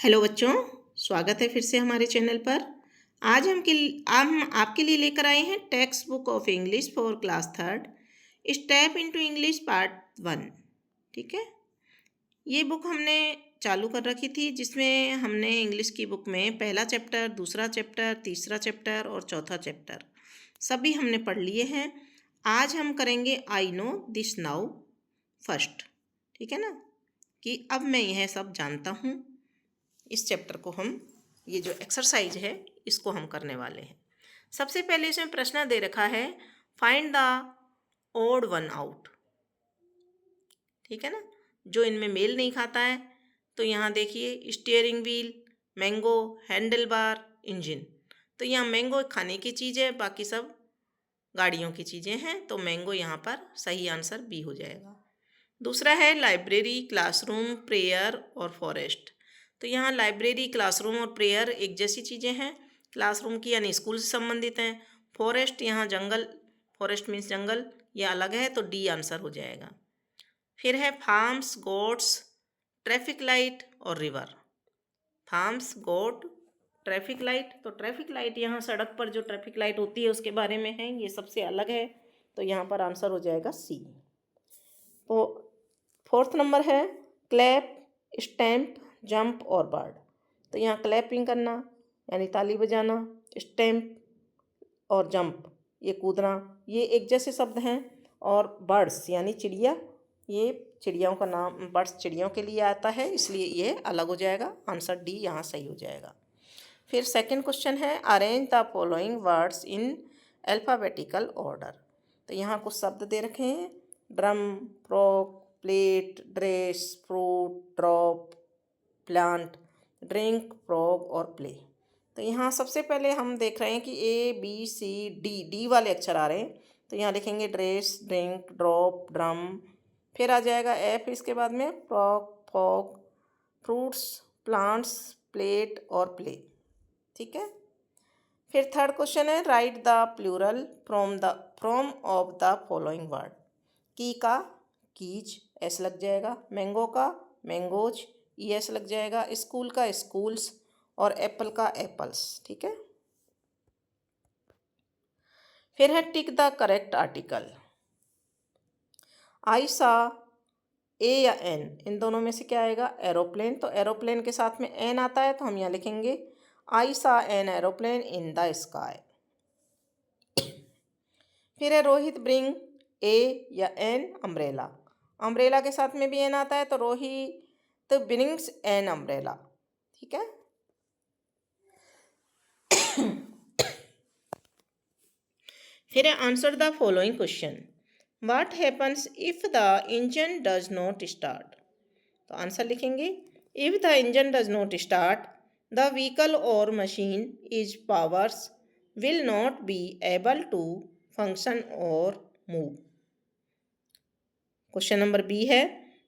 Hello बच्चों, स्वागत है फिर से हमारे चैनल पर। आज हम आपके लिए लेकर आए हैं text book of English for class third, step into English part 1। ठीक है, ये बुक हमने चालू कर रखी थी जिसमें हमने इंग्लिश की बुक में पहला चैप्टर, दूसरा चैप्टर, तीसरा चैप्टर और चौथा चैप्टर सभी हमने पढ़ लिए हैं। आज हम करेंगे I know this now first. ठीक है ना, कि अब मैं यह सब जानता हूँ। इस चैप्टर को हम, ये जो एक्सरसाइज है इसको हम करने वाले हैं। सबसे पहले इसमें प्रश्न दे रखा है, find the odd one out. ठीक है ना, जो इनमें मेल नहीं खाता है। तो यहाँ देखिए, steering wheel, mango, handle bar, engine. तो यहाँ मैंगो खाने की चीज़ है, बाकी सब गाड़ियों की चीज़ें हैं। तो मैंगो यहाँ पर सही आंसर बी हो जाएगा। दूसरा है लाइब्रेरी, क्लासरूम, प्रेयर और फॉरेस्ट। तो यहाँ लाइब्रेरी, क्लासरूम और प्रेयर एक जैसी चीज़ें हैं। क्लासरूम की यानी स्कूल से संबंधित हैं। फॉरेस्ट यहाँ जंगल, फॉरेस्ट मीन्स जंगल, ये अलग है, तो डी आंसर हो जाएगा। फिर है फार्म्स, गोट्स, ट्रैफिक लाइट और रिवर। फार्म्स, गोट, ट्रैफिक लाइट। तो ट्रैफिक लाइट यहाँ सड़क पर जो ट्रैफिक लाइट होती है उसके बारे में है, ये सबसे अलग है। तो यहाँ पर आंसर हो जाएगा सी। तो फोर्थ नंबर है क्लैप, स्टैम्प, जंप और बर्ड। तो यहाँ क्लैपिंग करना यानी ताली बजाना, स्टैम्प और जंप ये कूदना, ये एक जैसे शब्द हैं। और बर्ड्स यानी चिड़िया, ये चिड़ियाओं का नाम, बर्ड्स चिड़ियों के लिए आता है, इसलिए ये अलग हो जाएगा। आंसर डी यहाँ सही हो जाएगा। फिर सेकंड क्वेश्चन है, arrange the following words in alphabetical order. तो यहाँ कुछ शब्द दे रखे हैं, drum, frock, plate, dress, fruit, drop, plant, drink, frog और प्ले। तो यहाँ सबसे पहले हम देख रहे हैं कि A B C D, D वाले अक्षर आ रहे हैं। तो यहाँ लिखेंगे ड्रेस, ड्रिंक, ड्रॉप, ड्रम। फिर आ जाएगा एफ, इसके बाद में frock, fog, fruits, plants, plate और प्ले। ठीक है। फिर थर्ड क्वेश्चन है, write the plural form of the following word. Key का कीज, एस लग जाएगा। मैंगो का मैंगोज, ई एस लग जाएगा। स्कूल का स्कूल्स और एप्पल का एप्पल्स। ठीक है। फिर है टिक द करेक्ट आर्टिकल। आई सा, ए या एन, इन दोनों में से क्या आएगा? एरोप्लेन। तो एरोप्लेन के साथ में एन आता है, तो हम यहाँ लिखेंगे आई सा an aeroplane in the sky. फिर है रोहित ब्रिंग ए या एन अम्ब्रेला। अम्ब्रेला के साथ में भी एन आता है, तो रोहित ब्रिंग्स एन अम्ब्रेला। ठीक है। फिर है answer the following question. What happens if the engine does not start. तो आंसर लिखेंगे, if the engine does not start the vehicle or machine is powers will not be able to function or move. Question number B है,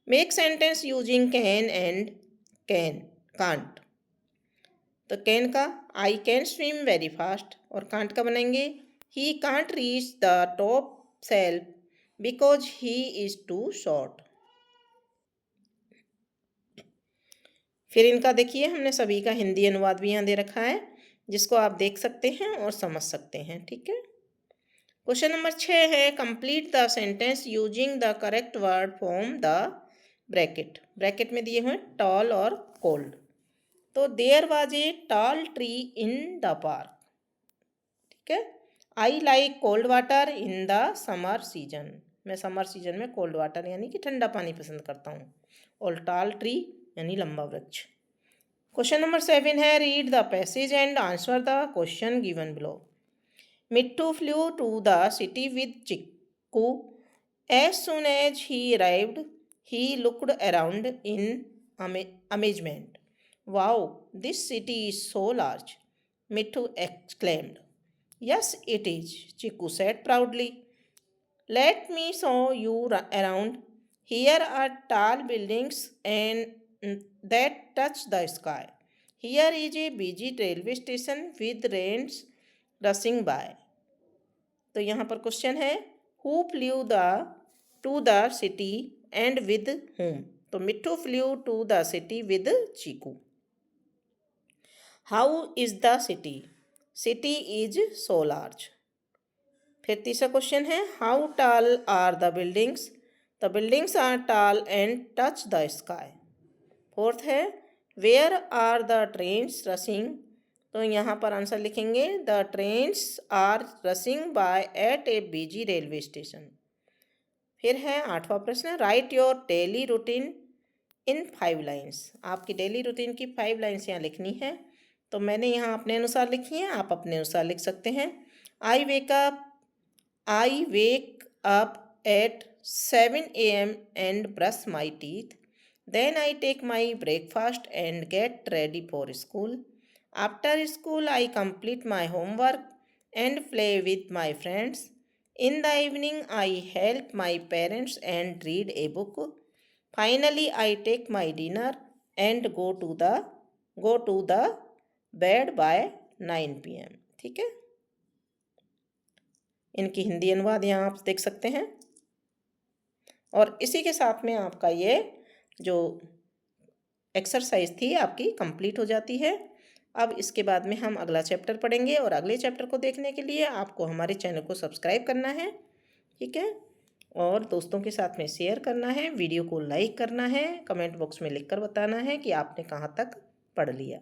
make sentence using can and can't कांट। तो can का I can swim very fast, और can't का बनाएंगे he can't reach the top shelf because he is too short. फिर इनका देखिए, हमने सभी का हिंदी अनुवाद भी यहाँ दे रखा है, जिसको आप देख सकते हैं और समझ सकते हैं। ठीक है। क्वेश्चन नंबर 6 है, complete the sentence using the correct word from the bracket. Bracket में दिए हुए टॉल और कोल्ड। तो there was a tall tree in the park. ठीक है। I like cold water in the summer season. मैं summer season में cold water यानी कि ठंडा पानी पसंद करता हूँ। और टॉल ट्री यानी लंबा वृक्ष। क्वेश्चन नंबर 7 है, read the passage and answer the question given below. Mittu flew to the city with Chikku. As soon as he arrived, he looked around in amazement. Wow, this city is so large, Mittu exclaimed. Yes, it is, Chikku said proudly. Let me show you around. Here are tall buildings and that touch the sky. Here is a busy railway station with trains rushing by. तो यहाँ पर question है, who flew the to the city and with whom। तो Mitthu flew to the city with Chiku. How is the city? City is so large. फिर तीसरा question है, how tall are the buildings? The buildings are tall and touch the sky. Fourth है, where are the trains rushing? तो यहाँ पर answer लिखेंगे, the trains are rushing by at a busy railway station. फिर है आठवां प्रश्न, right your daily routine in 5 lines. आपकी डेली रूटीन की 5 लाइन्स यहाँ लिखनी है। तो मैंने यहाँ अपने अनुसार लिखी है, आप अपने अनुसार लिख सकते हैं। I wake up at 7 AM and brush my teeth. Then I take my breakfast and get ready for school. After school, I complete my homework and play with my friends. In the evening, I help my parents and read a book. Finally, I take my dinner and go to the bed by 9 PM. ठीक है, इनकी हिंदी अनुवाद यहाँ आप देख सकते हैं। और इसी के साथ में आपका ये जो एक्सरसाइज थी आपकी कंप्लीट हो जाती है। अब इसके बाद में हम अगला चैप्टर पढ़ेंगे और अगले चैप्टर को देखने के लिए आपको हमारे चैनल को सब्सक्राइब करना है, ठीक है, और दोस्तों के साथ में शेयर करना है, वीडियो को लाइक करना है, कमेंट बॉक्स में लिखकर बताना है कि आपने कहाँ तक पढ़ लिया।